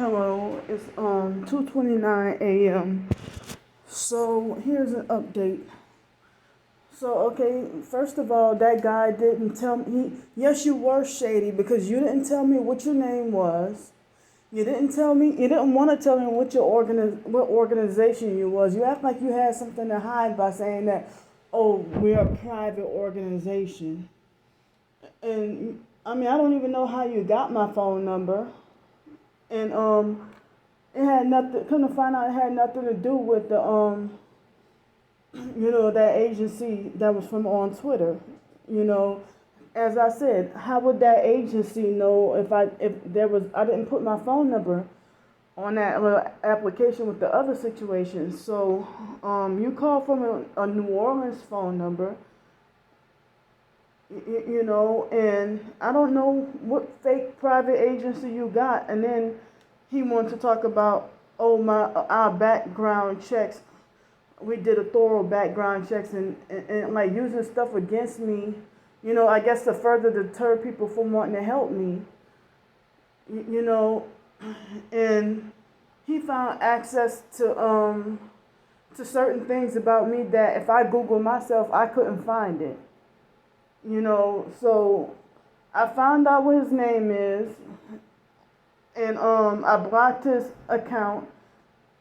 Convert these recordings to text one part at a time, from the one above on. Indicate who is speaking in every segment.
Speaker 1: Hello, it's 2:29 a.m. So here's an update. So okay, first of all, that guy didn't tell me. Yes, you were shady because you didn't tell me what your name was. You didn't tell me. You didn't want to tell me what organization you was. You act like you had something to hide by saying that, oh, we're a private organization. And I mean, I don't even know how you got my phone number. And it had nothing. Couldn't find out it had nothing to do with the that agency that was from on Twitter. You know, as I said, how would that agency know if there was I didn't put my phone number on that little application with the other situation. So you call from a New Orleans phone number. And I don't know what fake private agency you got, and then he wanted to talk about, oh, our background checks. We did a thorough background checks and like using stuff against me, I guess to further deter people from wanting to help me, you know, and he found access to certain things about me that if I Google myself, I couldn't find it. So I found out what his name is, and I blocked his account.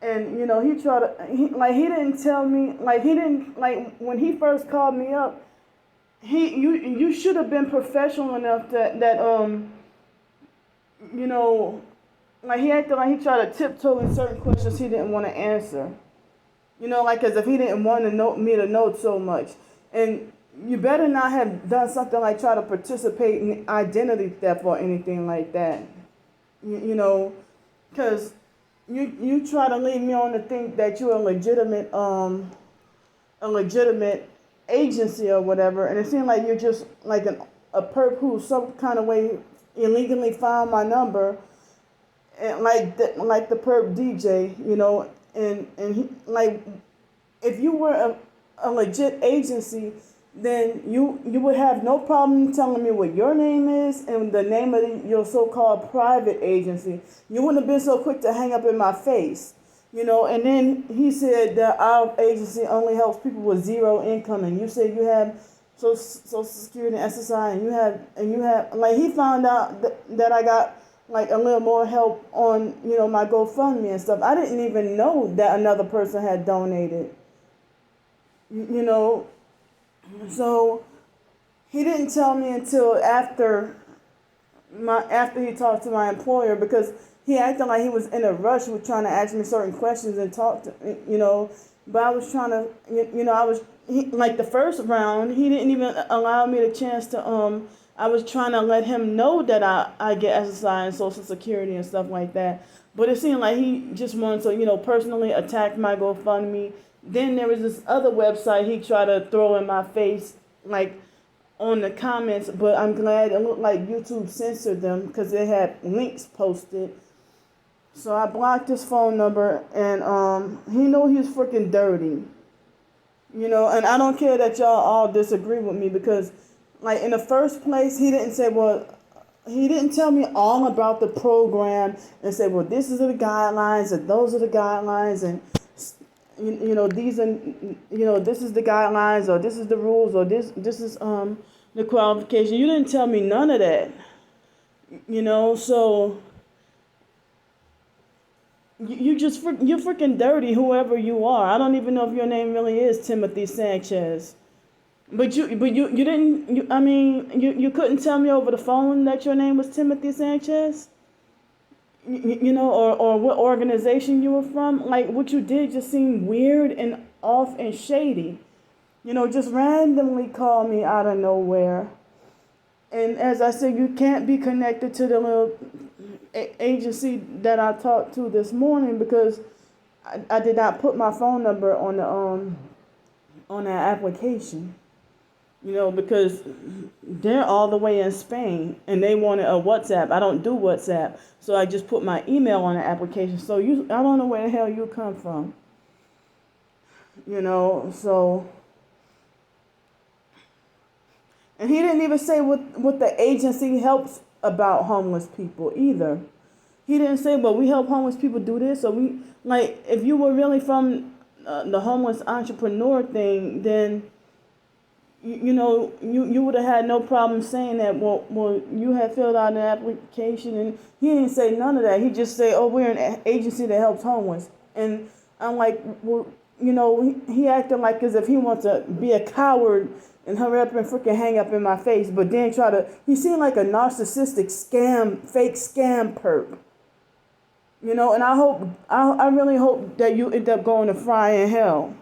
Speaker 1: And he tried to he didn't tell me, he didn't, when he first called me up, you should have been professional enough he acted like he tried to tiptoe in certain questions he didn't want to answer. As if he didn't want me to know so much. And you better not have done something like try to participate in identity theft or anything like that. Because you try to lead me on to think that you're a legitimate agency or whatever, and it seemed like you're just like a perp who some kind of way illegally found my number, and like the perp DJ, and he, if you were a legit agency, then you would have no problem telling me what your name is and the name of your so-called private agency. You wouldn't have been so quick to hang up in my face, And then he said that our agency only helps people with zero income, and you said you have Social Security and SSI, and you have he found out that I got a little more help on my GoFundMe and stuff. I didn't even know that another person had donated, So he didn't tell me until after he talked to my employer, because he acted like he was in a rush with trying to ask me certain questions and talk to But I was trying to the first round he didn't even allow me the chance to I was trying to let him know that I get SSI and Social Security and stuff like that. But it seemed like he just wanted to personally attack my GoFundMe. Then there was this other website he tried to throw in my face, on the comments, but I'm glad it looked like YouTube censored them because they had links posted. So I blocked his phone number, and he knew he was freaking dirty. And I don't care that y'all all disagree with me, because, in the first place, he didn't tell me all about the program and say, well, this is the guidelines, and those are the guidelines, and these are, this is the guidelines, or this is the rules, or this is the qualification. You didn't tell me none of that. So you're freaking dirty, whoever you are. I don't even know if your name really is Timothy Sanchez. But you didn't, you couldn't tell me over the phone that your name was Timothy Sanchez? Or what organization you were from. What you did just seemed weird and off and shady. Just randomly call me out of nowhere. And as I said, you can't be connected to the little agency that I talked to this morning, because I did not put my phone number on that application. Because they're all the way in Spain, and they wanted a WhatsApp. I don't do WhatsApp, so I just put my email on the application. So I don't know where the hell you come from. So, and he didn't even say what the agency helps about homeless people either. he didn't say, but we help homeless people do this, or we, like, if you were really from the homeless entrepreneur thing, then you would have had no problem saying that. Well, you had filled out an application, and he didn't say none of that. He just said, "Oh, we're an agency that helps homeless." And I'm like, well, he acted like as if he wants to be a coward and hurry up and freaking hang up in my face, but then he seemed like a narcissistic fake scam perp. And I really hope that you end up going to fry in hell.